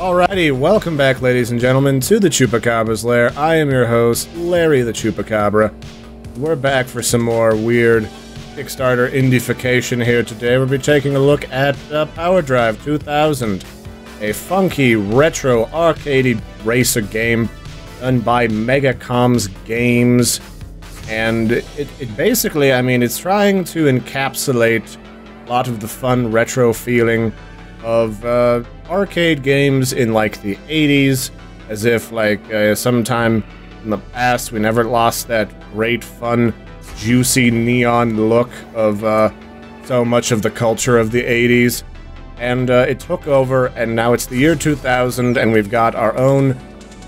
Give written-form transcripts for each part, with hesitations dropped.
Alrighty, welcome back, ladies and gentlemen, to the Chupacabra's Lair. I am your host, Larry the Chupacabra. We're back for some more weird Kickstarter indiefication here today. We'll be taking a look at Power Drive 2000, a funky, retro, arcadey racer game done by Megacom's Games. And it basically, I mean, it's trying to encapsulate a lot of the fun retro feeling of arcade games in like the 80s, as if like sometime in the past we never lost that great fun juicy neon look of so much of the culture of the 80s. And it took over, and now it's the year 2000 and we've got our own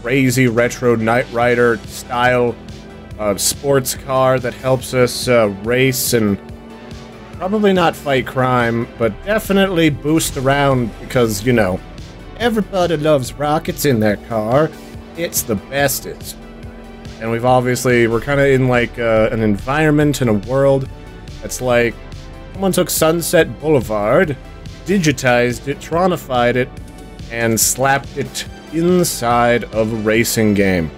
crazy retro Knight Rider style sports car that helps us race and probably not fight crime, but definitely boost around because, you know, everybody loves rockets in their car. It's the bestest. And we're kind of in like an environment and a world that's like someone took Sunset Boulevard, digitized it, tronified it, and slapped it inside of a racing game.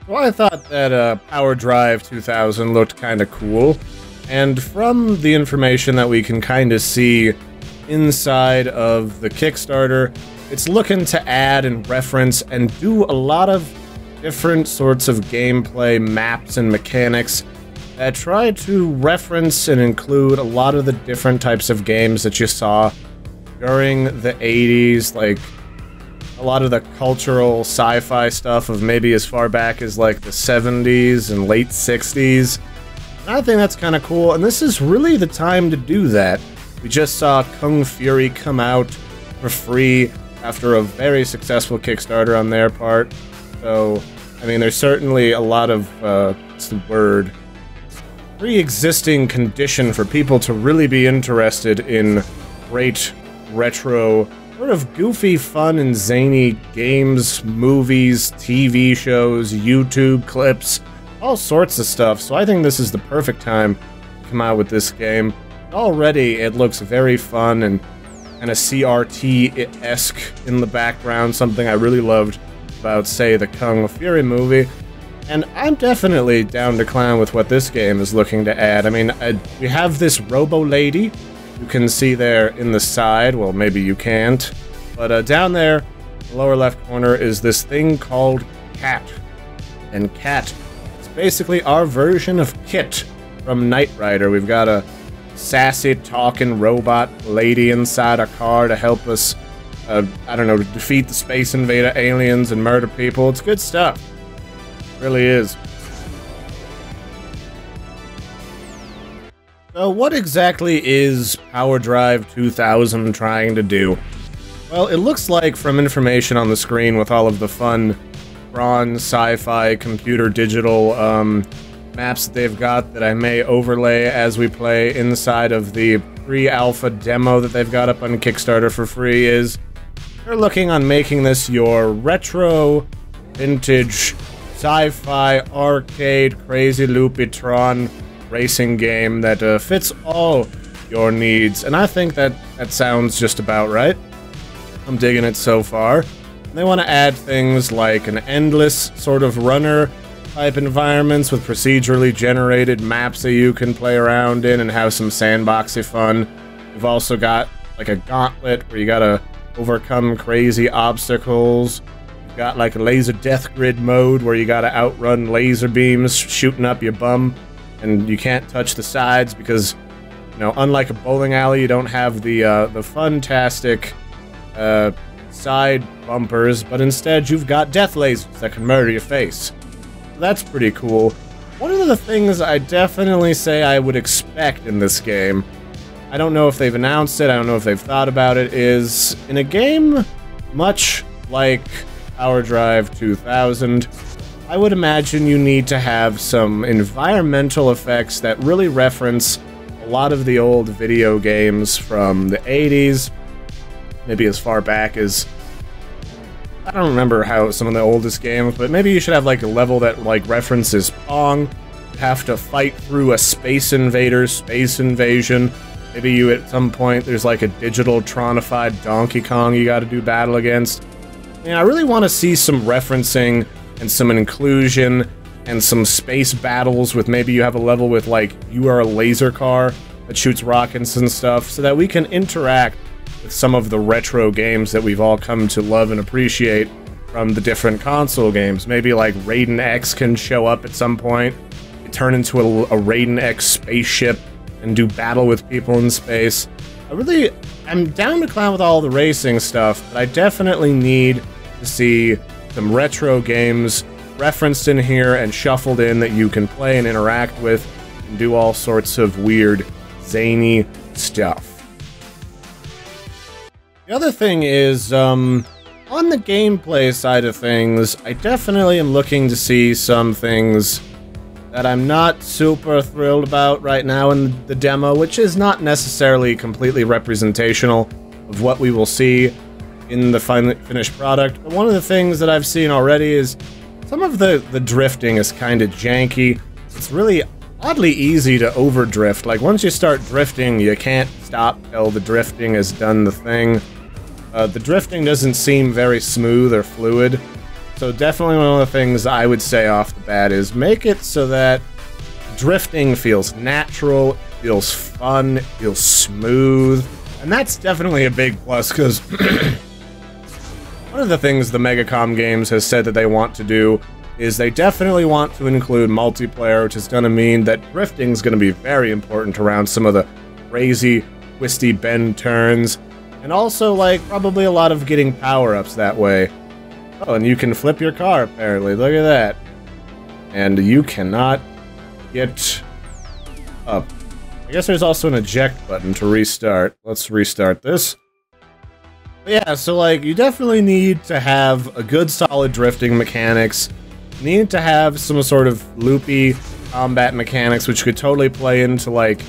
So I thought that Power Drive 2000 looked kind of cool. And from the information that we can kind of see inside of the Kickstarter, it's looking to add and reference and do a lot of different sorts of gameplay maps and mechanics that try to reference and include a lot of the different types of games that you saw during the 80s, like a lot of the cultural sci-fi stuff of maybe as far back as like the 70s and late 60s. I think that's kind of cool, and this is really the time to do that. We just saw Kung Fury come out for free after a very successful Kickstarter on their part. So, I mean, there's certainly a lot of, what's the word? Pre-existing condition for people to really be interested in great retro, sort of goofy, fun, and zany games, movies, TV shows, YouTube clips, all sorts of stuff. So I think this is the perfect time to come out with this game. Already it looks very fun and kind of CRT-esque in the background, something I really loved about, say, the Kung Fury movie. And I'm definitely down to clown with what this game is looking to add. I mean, we have this Robo-Lady you can see there in the side. Well, maybe you can't. But down there, the lower left corner, is this thing called Cat. And Cat, basically our version of Kit from Knight Rider. We've got a sassy talking robot lady inside our car to help us, I don't know, defeat the Space Invader aliens and murder people. It's good stuff. It really is. So what exactly is Power Drive 2000 trying to do? Well, it looks like from information on the screen with all of the fun Tron, sci-fi, computer, digital maps that they've got that I may overlay as we play inside of the PreAlpha demo that they've got up on Kickstarter for free, is they're looking on making this your retro, vintage, sci-fi, arcade, crazy loopy Tron racing game that fits all your needs. And I think that sounds just about right. I'm digging it so far. They want to add things like an endless sort of runner type environments with procedurally generated maps that you can play around in and have some sandboxy fun. You've also got like a gauntlet where you gotta overcome crazy obstacles. You've got like a laser death grid mode where you gotta outrun laser beams shooting up your bum, and you can't touch the sides because, you know, unlike a bowling alley, you don't have the funtastic side bumpers, but instead you've got death lasers that can murder your face. That's pretty cool. One of the things I definitely say I would expect in this game, I don't know if they've announced it, I don't know if they've thought about it, is in a game much like Power Drive 2000, I would imagine you need to have some environmental effects that really reference a lot of the old video games from the 80s, maybe as far back as, I don't remember how some of the oldest games, but maybe you should have like a level that like references Pong. You have to fight through a Space Invader, Space Invasion. Maybe you at some point there's like a digital Tronified Donkey Kong you gotta do battle against. And I really want to see some referencing and some inclusion and some space battles with maybe you have a level with, like, you are a laser car that shoots rockets and stuff, so that we can interact with some of the retro games that we've all come to love and appreciate from the different console games. Maybe, like, Raiden X can show up at some point, turn into a Raiden X spaceship, and do battle with people in space. I'm down to clown with all the racing stuff, but I definitely need to see some retro games referenced in here and shuffled in that you can play and interact with and do all sorts of weird, zany stuff. The other thing is, on the gameplay side of things, I definitely am looking to see some things that I'm not super thrilled about right now in the demo, which is not necessarily completely representational of what we will see in the finished product. But one of the things that I've seen already is some of the drifting is kind of janky. It's really oddly easy to overdrift. Like, once you start drifting, you can't stop till the drifting has done the thing. The drifting doesn't seem very smooth or fluid. So definitely one of the things I would say off the bat is make it so that drifting feels natural, feels fun, feels smooth. And that's definitely a big plus, because one of the things the Megacom Games has said that they want to do is they definitely want to include multiplayer, which is going to mean that drifting is going to be very important around some of the crazy, twisty bend turns. And also, like, probably a lot of getting power-ups that way. Oh, and you can flip your car, apparently. Look at that. And you cannot get up. I guess there's also an eject button to restart. Let's restart this. But yeah, so, like, you definitely need to have a good, solid drifting mechanics. You need to have some sort of loopy combat mechanics, which could totally play into, like,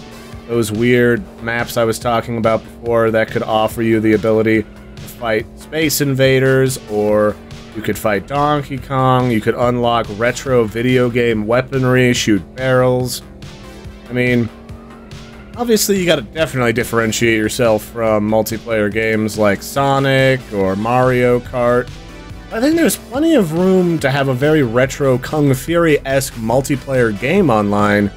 those weird maps I was talking about before that could offer you the ability to fight Space Invaders, or you could fight Donkey Kong, you could unlock retro video game weaponry, shoot barrels. I mean, obviously you gotta definitely differentiate yourself from multiplayer games like Sonic or Mario Kart. I think there's plenty of room to have a very retro Kung Fury-esque multiplayer game online,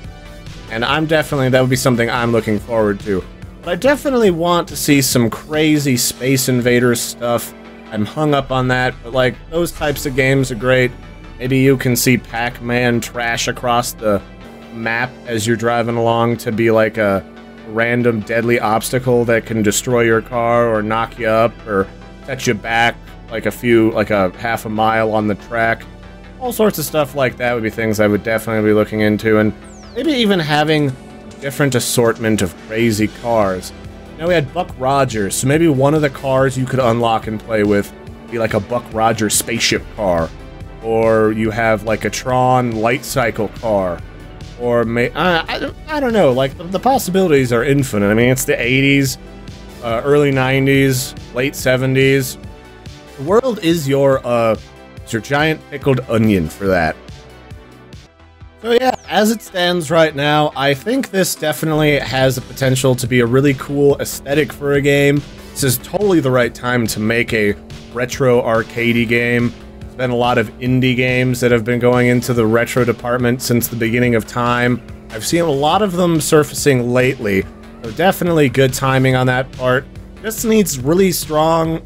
and that would be something I'm looking forward to. But I definitely want to see some crazy Space Invaders stuff. I'm hung up on that, but, like, those types of games are great. Maybe you can see Pac-Man trash across the map as you're driving along to be like a random deadly obstacle that can destroy your car or knock you up or set you back like a half a mile on the track. All sorts of stuff like that would be things I would definitely be looking into, and maybe even having a different assortment of crazy cars. You know, we had Buck Rogers, so maybe one of the cars you could unlock and play with be like a Buck Rogers spaceship car. Or you have like a Tron light cycle car. Or I don't know, like the possibilities are infinite. I mean, it's the 80s, early 90s, late 70s. The world is your giant pickled onion for that. So yeah, as it stands right now, I think this definitely has the potential to be a really cool aesthetic for a game. This is totally the right time to make a retro arcadey game. There's been a lot of indie games that have been going into the retro department since the beginning of time. I've seen a lot of them surfacing lately, so definitely good timing on that part. This needs really strong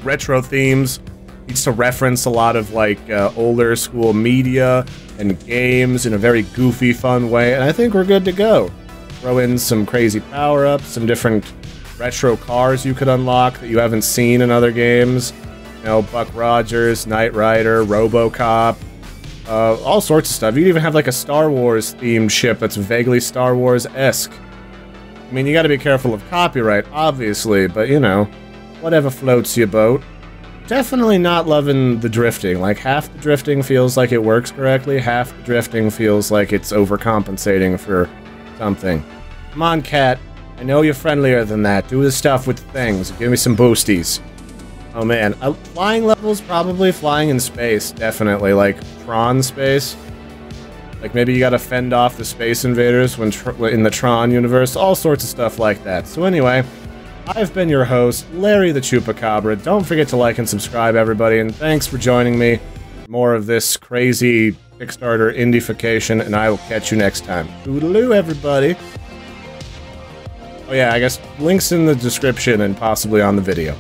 retro themes. Needs to reference a lot of like older school media and games in a very goofy, fun way, and I think we're good to go. Throw in some crazy power-ups, some different retro cars you could unlock that you haven't seen in other games. You know, Buck Rogers, Knight Rider, RoboCop, all sorts of stuff. You could even have like a Star Wars-themed ship that's vaguely Star Wars-esque. I mean, you gotta be careful of copyright, obviously, but you know, whatever floats your boat. Definitely not loving the drifting. Like, half the drifting feels like it works correctly, half the drifting feels like it's overcompensating for something. Come on, cat. I know you're friendlier than that. Do the stuff with the things. Give me some boosties. Oh, man. Flying levels, probably flying in space, definitely. Like, Tron space. Like, maybe you gotta fend off the Space Invaders when in the Tron universe. All sorts of stuff like that. So anyway, I've been your host, Larry the Chupacabra. Don't forget to like and subscribe, everybody, and thanks for joining me. More of this crazy Kickstarter indification, and I will catch you next time. Toodaloo, everybody. Oh yeah, I guess links in the description and possibly on the video.